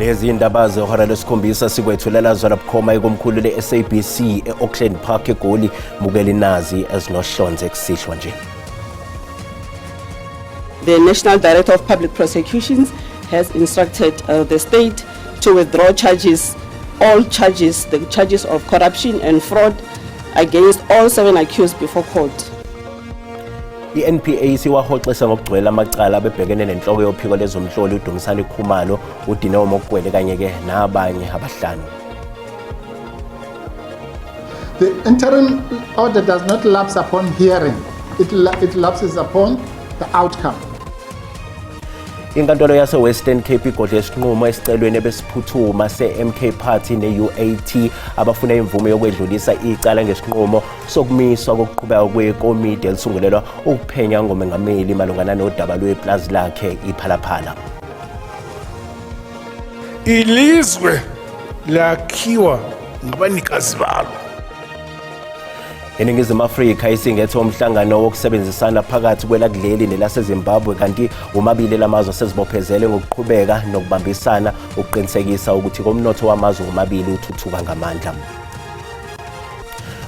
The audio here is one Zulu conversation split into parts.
Lezi indaba zehora lesikhombisa sikwethulela zona bukhoma ikomkhulu le-SABC e-Auckland Park eGoli mukela inazi ezinohlonze kusihlwa nje. The National Director of Public Prosecutions has instructed the state to withdraw all charges, the charges of corruption and fraud against all 7 accused before court. I-NPA siwahoxisa ngokugcwele amacala abebhekene nenhloko yophiko lezomhloli uDumisani Khumalo, uDineo Mokoena kanye-ke nabanye abahlanu. The interim order does not lapse upon hearing. It lapses upon the outcome. Inkantolo yase-Western Cape igodle isinqumo esicelweni besiphuthuma se-MK Party ne-UAT abafuna imvume yokwedlulisa icala ngesinqumo sokumiswa kokuqhubeka kwekomidi elisungulelwa ukuphenya ngomengameli malungana nodaba lweplazi lakhe iPhalaphala. Ilizwe lakhiwa ngabanikazi balo. Iningizimu Afrika isingethe umhlangano wokusebenzisana phakathi kwelakuleli nelaseZimbabwe kanti omabili lamazwe sezibophezele ngokuqhubeka nokubambisana ukuqinisekisa ukuthi komnotho wamazwe omabili uthuthuka ngamandla.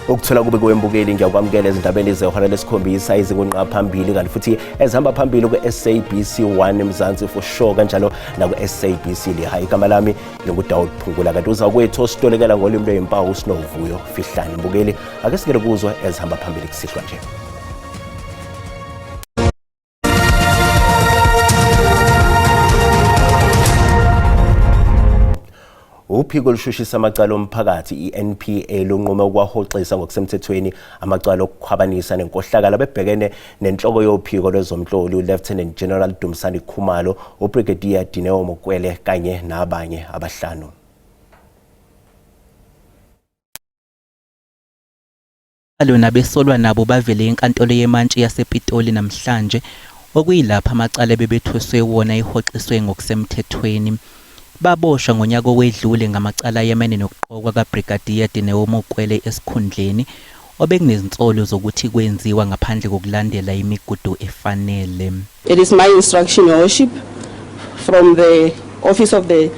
Ukuthola kube kwembukeli ngiyakwamukela ezindabeni zehora lesikhombisa izikunqa phambili kanti futhi ezihamba phambili ku-SABC 1 eMzansi for sure kanjalo naku-SABC lihayi igama lami linguDawud Phungula kanti uza kwethu ositolekela ngolimi lweyimpawu uSinovuyo Fihlani mbukeli ake singene kuzo ezihamba phambili kusihlwa nje. Uphiko lushushisa amacala omphakathi i-NPA lunqume ukwahoxisa ngokusemthethweni amacala okukhwabanisa nenkohlakalo abebhekene nenhloko yophiko lwezomhloli uLieutenant General Dumisani Khumalo, uBrigadier Dineo Mokoena kanye nabanye abahlanu. Alona besolwa nabo bavele enkantolo yemantshi yasePitoli namhlanje okuyilapha amacala bebethweswe wona ihoxiswe ngokusemthethweni. Baboshwa ngonyaka owedlule ngamacala yemene nokuqokwa kaBrigadier Dineo Mokoena esikhundleni obekunezinsolo zokuthi kwenziwa ngaphandle kokulandela imigudu efanele. It is my instruction, Your Worship, from the Office of the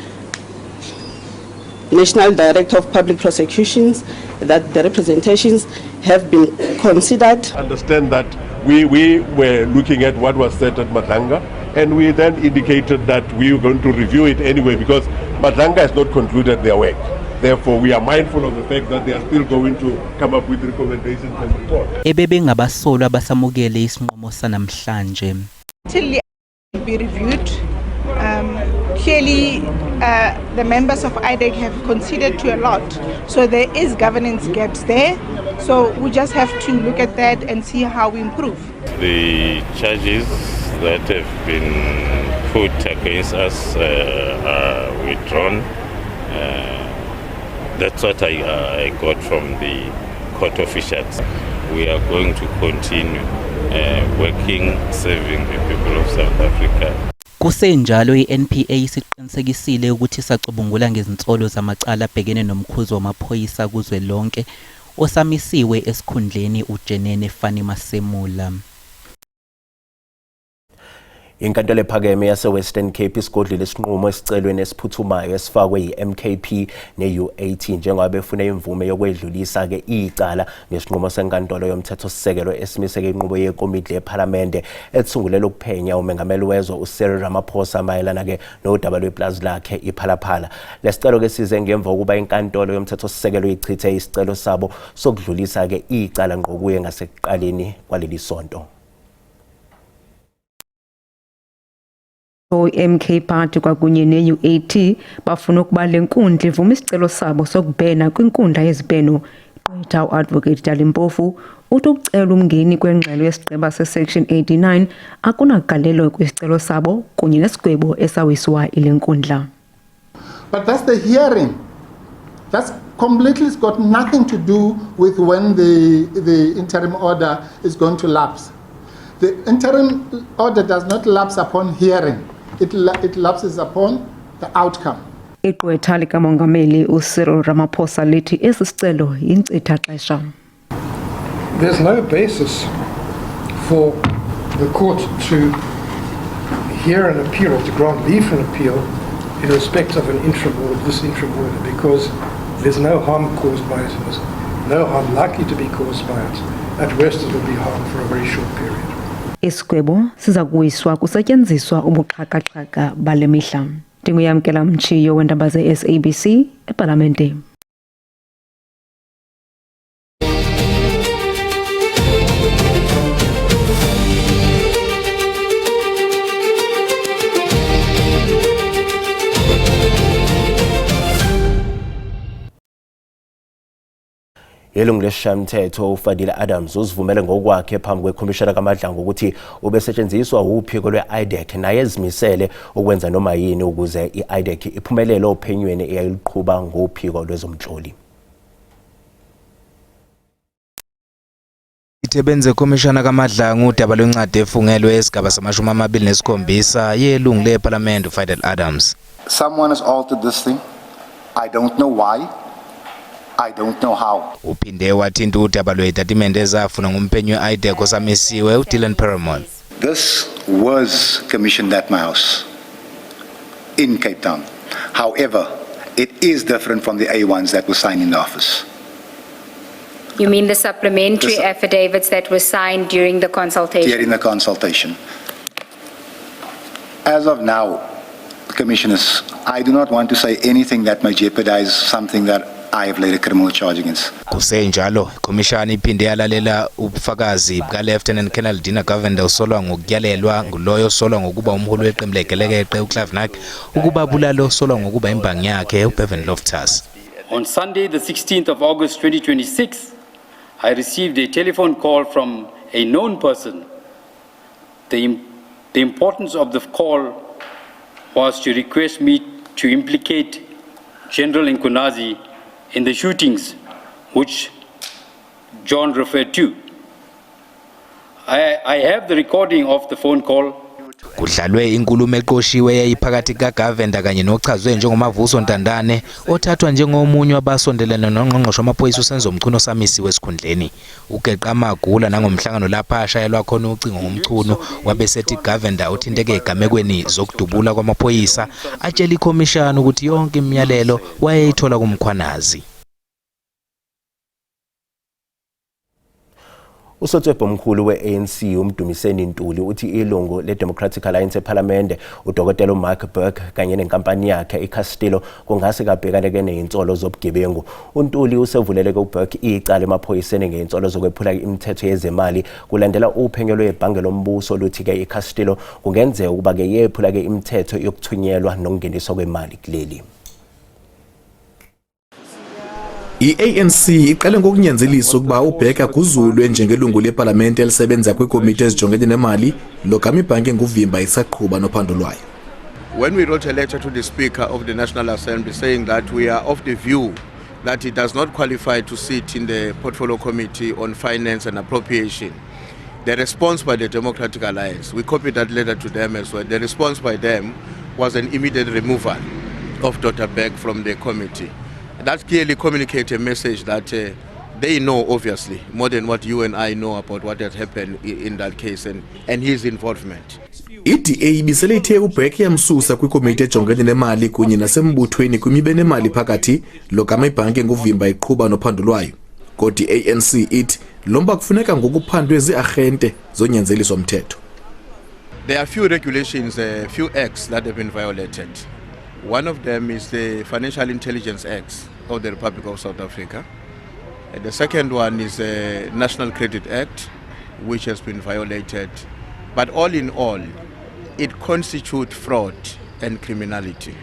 National Director of Public Prosecutions that the representations have been considered. Understand that we were looking at what was said at Madlanga, and we then indicated that we were going to review it anyway because Madlanga has not concluded their work. Therefore, we are mindful of the fact that they are still going to come up with recommendations and report. Ebebe ngabasolwa basamukele isinqumo sanamhlanje. Till be reviewed. Clearly, the members of IDEC have conceded to a lot, so there is governance gaps there. So we just have to look at that and see how we improve. The charges that have been put against us are withdrawn. That's what I got from the court officials. We are going to continue working, serving the people of South Africa. Kusenjalo i-NPA isiqinisekisile ukuthi sacubungula ngezinsolo zamacala abhekene nomkhuzo wamaphoyisa kuzwe lonke osamisiwe esikhundleni uJenene Fani Masemula. Inkantolo ephakeme yase-Western Cape isigodlile isinqumo esicelweni esiphuthumayo esifakwe yi-MKP ne-UAT njengoba befuna imvume yokwedlulisa-ke icala ngesinqumo senkantolo yomthethosisekelo esimiseke inqubo yekomidi lephalamende elisungulelwe ukuphenya umengameli wezwe uCyril Ramaphosa mayelana-ke nodaba lweplazi lakhe iPhalaphala. Lesicelo-ke size ngemva kokuba inkantolo yomthethosisekelo ichithe isicelo sabo sokudlulisa-ke icala ngqokuye ngasekuqaleni kwaleli sonto. MK Party kwakunye ne-UAT bafuna ukuba le nkundla ivuma isicelo sabo sokubhena kwinkundla yezibheno. Gqwetha u-Advocate Dalimpofu uthi ukucela umngeni kwengxelo yesigqeba se-Section 89 akunagalelo kwisicelo sabo kunye nesigwebo esawisiwa ile nkundla. But that's the hearing. That's completely, it's got nothing to do with when the interim order is going to lapse. The interim order does not lapse upon hearing. It lapses upon the outcome. Igqwetha likamongameli uCyril Ramaphosa lithi esi sicelo yinkcitha xesha. There's no basis for the court to hear an appeal or to grant leave for an appeal in respect of an interim order, this interim order, because there's no harm caused by it, no harm likely to be caused by it. At worst, it will be harm for a very short period. Isigwebo siza kuyiswa kusetyenziswa ubuxhaka-xhaka bale mihla. Ndinguyamkela Mtshiyo weendaba ze-SABC ePalamente. Ilungu lesishayamthetho uFadile Adams uzivumele ngokwakhe phambi kwekhomishana kaMadlanga ukuthi ubesetshenziswa uphiko lwe-IDEC naye ezimisele ukwenza noma yini ukuze i-IDEC iphumelele ophenyweni eyayiliqhuba ngophiko lwezomtloli. Ithebenze Komishana kaMadlanga udaba lwencwadi efungelwe esigaba samashumi amabili nesikhombisa yelungu leParliament uFadile Adams. Someone has altered this thing. I don't know why. I don't know how. Uphinde wathinta udaba lwezitatimende ezafuna ngumphenyi we-IDEC osamisiwe uDylan Perrimon. This was commissioned at my house in Cape Town. However, it is different from the A1s that were signed in the office. You mean the supplementary affidavits that were signed during the consultation? During the consultation. As of now, Commissioners, I do not want to say anything that may jeopardize something that I have laid a criminal charge against. Kusenjalo, Komishana iphinde yalalela ubufakazi buka Lieutenant Colonel Dina Govender usolwa ngokutyalelwa nguloyo osolwa ngokuba umholi weqembu leGelekeqe uClavnak ukuba bulalo osolwa ngokuba imbangi yakhe uBevan Loftus. On Sunday, the 16th of August 2026, I received a telephone call from a known person. The importance of the call was to request me to implicate General Nkunazi in the shootings which John referred to. I have the recording of the phone call. Kudlalwe inkulumo eqoshiwe yayiphakathi kaGovender kanye nochazwe njengoMavuso Ntandane othathwa njengomunye wabasondelene noNgqongqoshe wamaphoyisa uSenzo Mchunu osamisiwe esikhundleni. uGeqa Magula nangomhlangano lapha ashayelwa khona ucingo ngomchunu wabesethi Govender uthinteke egamekweni zokudubula kwamaphoyisa atshela ikhomishana ukuthi yonke imiyalelo wayeyithola kumkhwanazi. Usotswebhu omkhulu we-ANC uMdumiseni Ntuli uthi ilungu le-Democratic Alliance eParliamente uDokotela Mark Burke kanye nenkampani yakhe iCastillo kungase kabhekane nezinsolo zobugebengu. uNtuli usevuleleke uBurke icala emaphoyiseni ngezinsolo zokwephula imithetho yezemali kulandela uphenyo lwebhange lombuso luthi-ke iCastillo kungenzeka ukuba-ke yephula-ke imithetho yokuthunyelwa nokungeniswa kwemali kuleli. I-ANC iqale ngokunyanzelisa ukuba uBurke aguzulwe njengelungu leParliamente elisebenza kwikomiti ezijongene nemali lokama ibhanki nguvimba isaqhuba nophando lwayo. When we wrote a letter to the Speaker of the National Assembly saying that we are of the view that he does not qualify to sit in the Portfolio Committee on Finance and Appropriation, the response by the Democratic Alliance, we copied that letter to them as well. The response by them was an immediate removal of Dr. Burke from the committee. That clearly communicates a message that they know, obviously, more than what you and I know about what had happened in that case and his involvement. I-DA ibisele ithe uBurke yamsusa kwikomiti ejongene nemali kunye nasembuthweni kwimibe nemali phakathi lokama ibhanki nguvimba iqhuba nophando lwayo. Kodwa i-ANC ithi lomba kufuneka ngokuphandwe zi-arhente zonyanzeliswa mthetho. There are few regulations, few acts that have been violated. One of them is the Financial Intelligence Act of the Republic of South Africa. And the second one is the National Credit Act, which has been violated. But all in all, it constitutes fraud and criminality,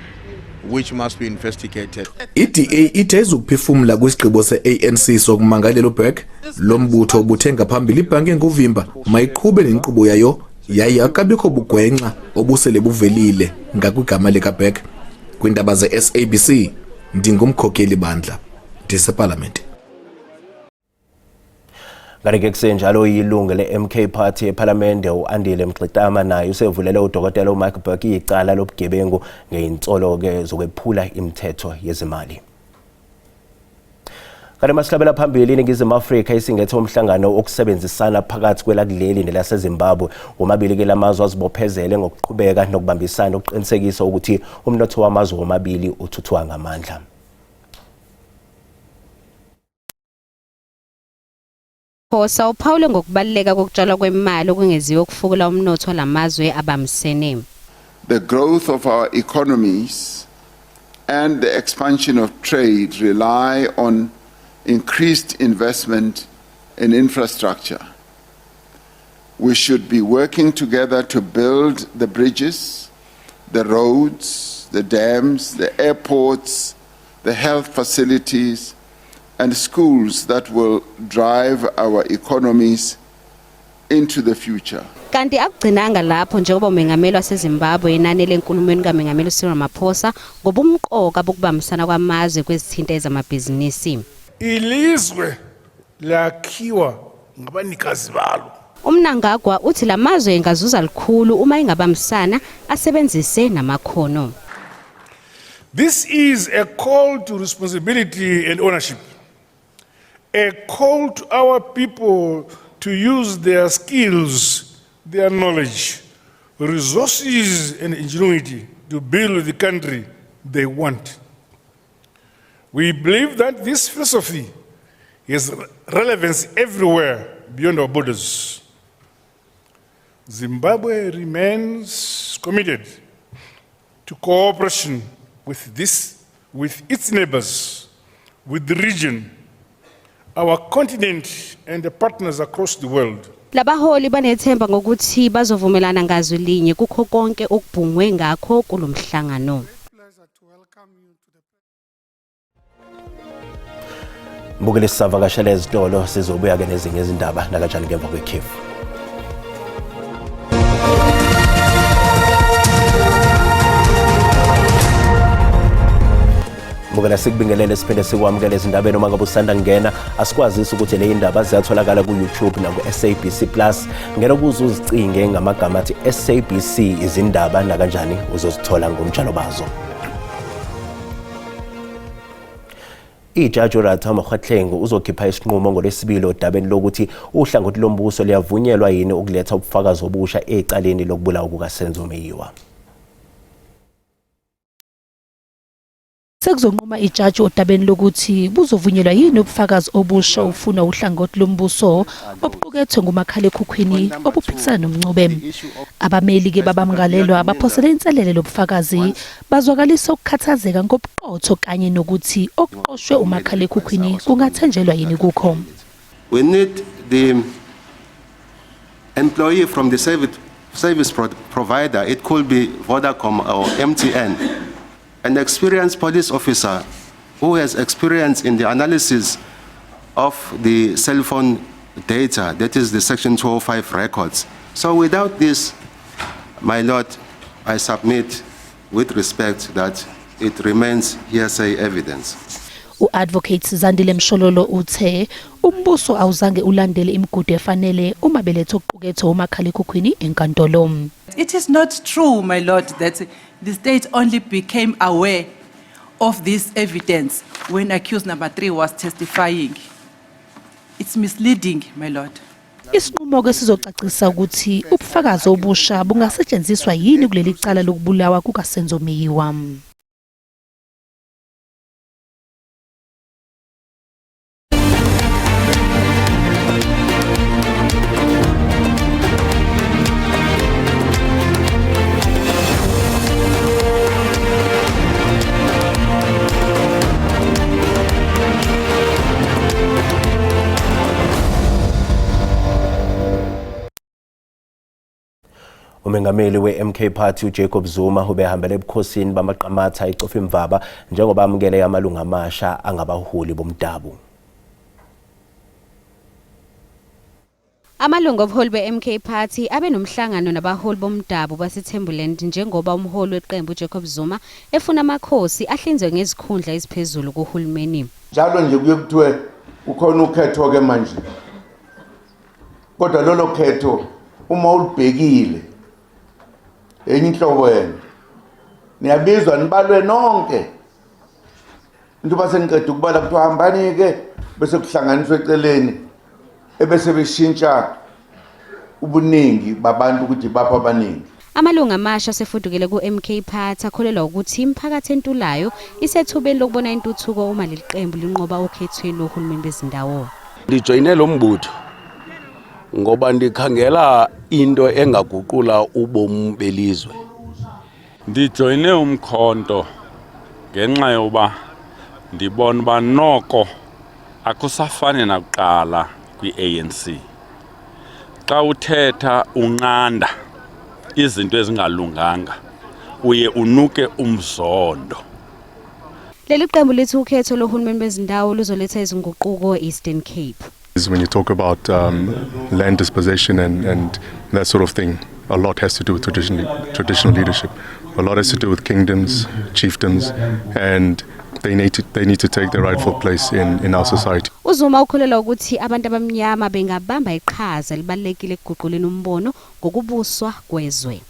which must be investigated. I-DA ithe izokuphefumla kwisigqibo se-ANC sokumangalela uBurke, lo mbutho ubuthe ngaphambili ibhanki nguvimba mayiqhube nenkqubo yayo yaye akabikho bugwenxa obusele buvelile ngakwigama likaBurke. Kwindaba ze-SABC ndingumkhokeli bandla ndiseParliament. Kanti-ke kusenjalo ilungu le-MK Party eParliamente uAndile Mxitama naye usevulele uDokotela Mark Burke icala lobugebengu ngezinsolo-ke zokwephula imithetho yezimali. Kanti masihlabela phambili iNingizimu Afrika isingethe umhlangano okusebenzisana phakathi kwelakuleli nelaseZimbabwe omabili ke lamazwe azibophezele ngokuqhubeka nokubambisana ukuqinisekisa ukuthi umnotho wamazwe omabili uthuthuka ngamandla. Khosa uphawule ngokubaluleka kokutshalwa kwemali okwengeziwe ukufukula umnotho lamazwe abambisene. The growth of our economies and the expansion of trade rely on increased investment in infrastructure. We should be working together to build the bridges, the roads, the dams, the airports, the health facilities, and schools that will drive our economies into the future. Kanti akugcinanga lapho njengoba umengameli waseZimbabwe enanele enkulumweni kaMengameli Cyril Ramaphosa ngobumqoka bokubambisana kwamazwe kwezithinta ezamabhizinisi. Ilizwe lakhiwa ngabanikazi balo. Umnangagwa uthi lamazwe engazuza likhulu uma ingabambisana asebenzise namakhono. This is a call to responsibility and ownership. A call to our people to use their skills, their knowledge, resources and ingenuity to build the country they want. We believe that this philosophy has relevance everywhere beyond our borders. Zimbabwe remains committed to cooperation with its neighbors, with the region, our continent and the partners across the world. Labaholi banethemba ngokuthi bazovumelana ngazwi linye kukho konke okubhungwe ngakho kulomhlangano. Mbukele sisavakashela ezitolo sizobuya ke nezinye izindaba nakanjani ngemva kwekhefu. Mbukela sikubingelele siphinde sikwamukele izindaba noma ngabe usanda ngena asikwazisa ukuthi le indaba ziyatholakala ku YouTube na ku SABC Plus ngeke uzuzicinge ngamagama athi SABC izindaba nakanjani uzozithola ngomtshalo bazo. Ijaji uRatha Mokgatlengo uzokhipha isinqumo ngolesibili odabeni lokuthi uhlangothi lombuso liyavunyelwa yini ukuletha ubufakazi obusha ecaleni lokubulawa kukaSenzo Meyiwa. Sekuzonquma ijaji odabeni lokuthi buzovunyelwa yini ubufakazi obusha ufuna uhlangothi lombuso obuqukethwe ngumakhalekhukhwini obuphikisana nomncube. Abameli ke babamgalelwa baphosele inselele lobufakazi bazwakalisa ukukhathazeka ngobuqotho kanye nokuthi okuqoshwe umakhalekhukhwini kungathenjelwa yini kukho. We need the employee from the service provider. It could be Vodacom or MTN. An experienced police officer who has experience in the analysis of the cell phone data, that is the Section 205 records. So without this, my Lord, I submit with respect that it remains hearsay evidence. U-Advocate Zandile Mshololo uthe umbuso awuzange ulandele imigudu efanele uma beletha okuqukethwe umakhalekhukhwini enkantolo. It is not true, my Lord, that the state only became aware of this evidence when accused number 3 was testifying. It's misleading, my Lord. Isinqumo ke sizocacisa ukuthi ubufakazi obusha bungasetshenziswa yini kuleli cala lokubulawa kukaSenzo Meyiwa. Umengameli we-MK Party uJacob Zuma ubehambele ebukhosini bamaqamatha ecofa imvaba njengoba amukele amalungu amasha angabaholi bomdabu. Amalungu obuholi be-MK Party abe nomhlangano nabaholi bomdabu baseThembuland njengoba umholi weqembu uJacob Zuma efuna amakhosi ahlinzwe ngezikhundla eziphezulu kuhulumeni. Njalo nje kuye kuthiwe ukhona ukhetho ke manje. Kodwa lolo khetho uma ulibhekile enye inhlobo wena niyabizwa nibalwe nonke into base niqeda ukubala kuthiwa hambani ke bese kuhlanganiswa eceleni ebese beshintsha ubuningi babantu ukuthi bapha abaningi. Amalunga amasha sefudukele ku-MK Party akholelwa ukuthi imiphakathi entulayo isethubeni lokubona intuthuko uma leli qembu linqoba okhethweni lohulumeni bezindawo. Ndijoyine lo mbutho ngoba ndikhangela into engaguqula ubomi belizwe. Ndijoyine umkhonto ngenxa yoba ndibona uba noko akusafani nakuqala kwi-ANC. Xa uthetha unqanda izinto ezingalunganga uye unuke umzondo. Leli qembu lithi ukhetho lohulumeni bezindawo luzoletha izinguquko e-Eastern Cape. When you talk about land dispossession and that sort of thing, a lot has to do with traditional leadership. A lot has to do with kingdoms, chieftains, and they need to take their rightful place in our society. Uzuma ukholelwa ukuthi abantu abamnyama bengabamba iqhaza libalekile ekuguquleni umbono ngokubuswa kwezwe.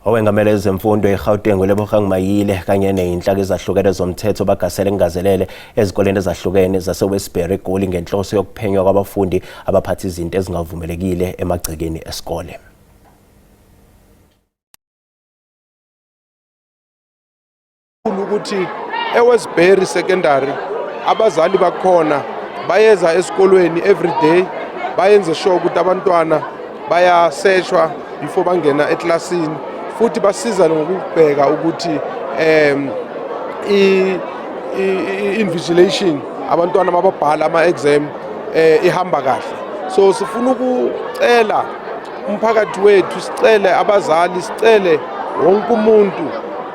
Owengamele ezemfundo eGauteng Lebogang Mayile kanye nezinhlaka ezahlukene zomthetho bagasele ngigazelele ezikoleni ezahlukene zaseWestbury eGoli ngenhloso yokuphenywa kwabafundi abaphatha izinto ezingavumelekile emagcekeni esikole. Ukuthi eWestbury Secondary abazali bakhona bayeza esikolweni every day bayenze sure ukuthi abantwana bayaseshwa before bangena eklasini. Futhi basiza ngokubheka ukuthi invigilation abantwana mababhala ama-exam ihamba kahle. So sifuna ukucela umphakathi wethu, sicele abazali, sicele wonke umuntu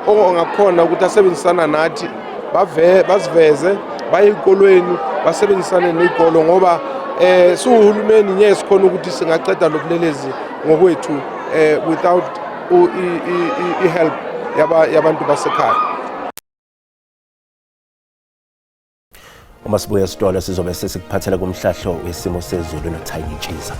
ongakhona ukuthi asebenzisana nathi basiveze baye ezikolweni basebenzisane nezikolo ngoba siwuhulumeni ngeke sikhona ukuthi singaceda lobulelezi ngokwethu without i-help yabantu basekhaya. Uma sibuya esitolo sizobe sesikuphathela kumhlahlo wesimo sezulu noThayini Tshiza.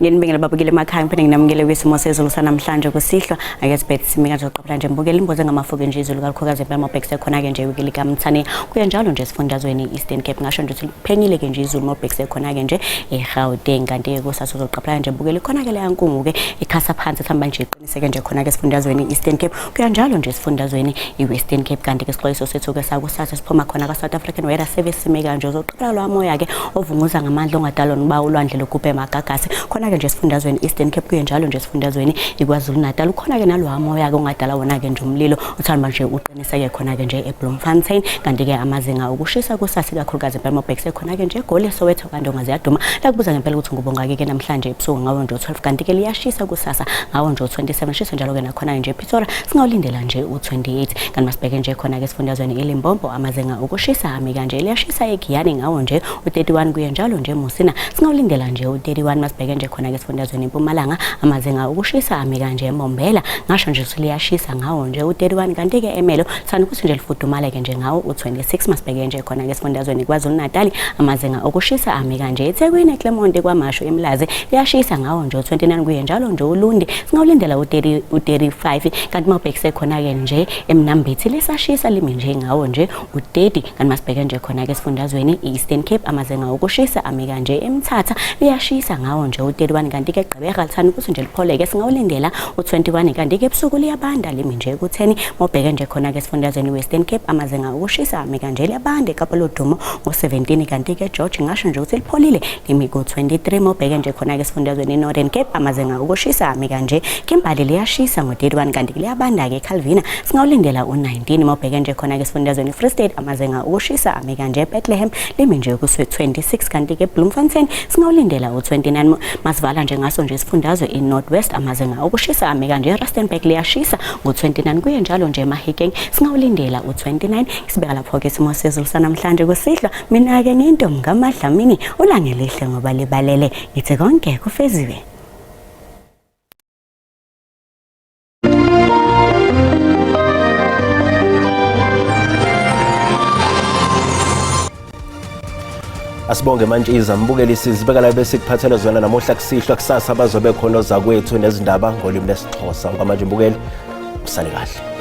Nginibingelela babukile emakhaya mphinde nginamukele kwisimo sezulu sanamhlanje kusihlwa ake sibheke simika nje uqaphela nje mbukela imboze ngamafuku nje izulu kakhulukazi eMobekse khona ke nje wikili kaMthani kuya njalo nje sifundazweni Eastern Cape ngasho nje ukuthi phenyile ke nje izulu Mobekse khona ke nje eGauteng kanti kusasa uzoqaphela nje mbukela khona ke la nkungu ke ikhasa phansi sihamba nje iqiniseke nje khona ke sifundazweni Eastern Cape kuya njalo nje sifundazweni iWestern Cape kanti ke sixwayiso sethu ke sakusasa siphuma khona ka South African Weather Service simika nje uzoqaphela lo moya ke ovunguza ngamandla ongadalwa noba ulwandle lokuphe magagasi khona ke nje sifundazweni Eastern Cape kuye njalo nje sifundazweni iKwaZulu Natal ukhona ke nalo amoya ke ongadala wona ke nje umlilo uthanda nje uqiniseke khona ke nje eBloemfontein kanti ke amazinga okushisa kusasa kakhulukazi eMobekse khona ke nje eGoli Soweto kanti ongaziyaduma la kubuza ngempela ukuthi ngubonga ke namhlanje ebusuku ngawo nje 12 kanti ke liyashisa kusasa ngawo nje 27 shisa njalo ke nakhona nje ePretoria singawulindela nje u28 kanti masibheke nje khona ke sifundazweni eLimpopo amazinga okushisa ami kanje liyashisa eGiyani ngawo nje u31 kuye njalo nje eMusina singawulindela nje u31 masibheke nje khona ke sifundazweni eMpumalanga amazinga okushisa ami kanje eMombela ngasho nje siliyashisa ngawo nje u31 kanti ke eMelo thanda ukuthi nje lifudumale ke nje ngawo u26 masibheke nje khona ke sifundazweni KwaZulu Natal amazinga okushisa ami kanje eThekwini eClermont kwaMashu eMlazi liyashisa ngawo nje u29 kuye njalo nje uLundi singawulindela u35 kanti mawubhekise khona ke nje eMnambithi lesashisa limi nje ngawo nje u30 kanti masibheke nje khona ke sifundazweni eEastern Cape amazinga okushisa ami kanje eMthatha liyashisa ngawo nje u31 kanti ke Gqeberha lithanda ukuthi nje lipholeke singawulindela u21 kanti ke ebusuku liyabanda limi nje ku10 mawubheke nje khona ke sifundazweni Western Cape amazinga okushisa ami kanje liyabanda eKapa Lodumo ngo17 kanti ke George ngasho nje ukuthi lipholile limi ku23 mawubheke nje khona ke sifundazweni Northern Cape amazinga okushisa ami kanje Kimberley liyashisa ngo31 kanti ke liyabanda ke Calvina singawulindela u19 mawubheke nje khona ke sifundazweni Free State amazinga okushisa ami kanje Bethlehem limi nje ku26 kanti ke Bloemfontein singawulindela u29 asivala nje ngaso nje isifundazwe iNorthwest amazinga okushisa ame kanje eRustenburg liyashisa ngo29 kuye njalo nje eMahikeng singawulindela u29 sibeka lapho ke isimo sezulu sanamhlanje kusihlwa mina ke ngintombi kaMadlamini ulangelihle ngoba libalele ngithi konke kufeziwe. Asibonge Mantshiza mbukeli sizibeka la bese kuphathele zona namuhla kusihlwa kusasa bazobe khona ozakwethu nezindaba ngolimi lesixhosa ngamanje mbukeli usale kahle.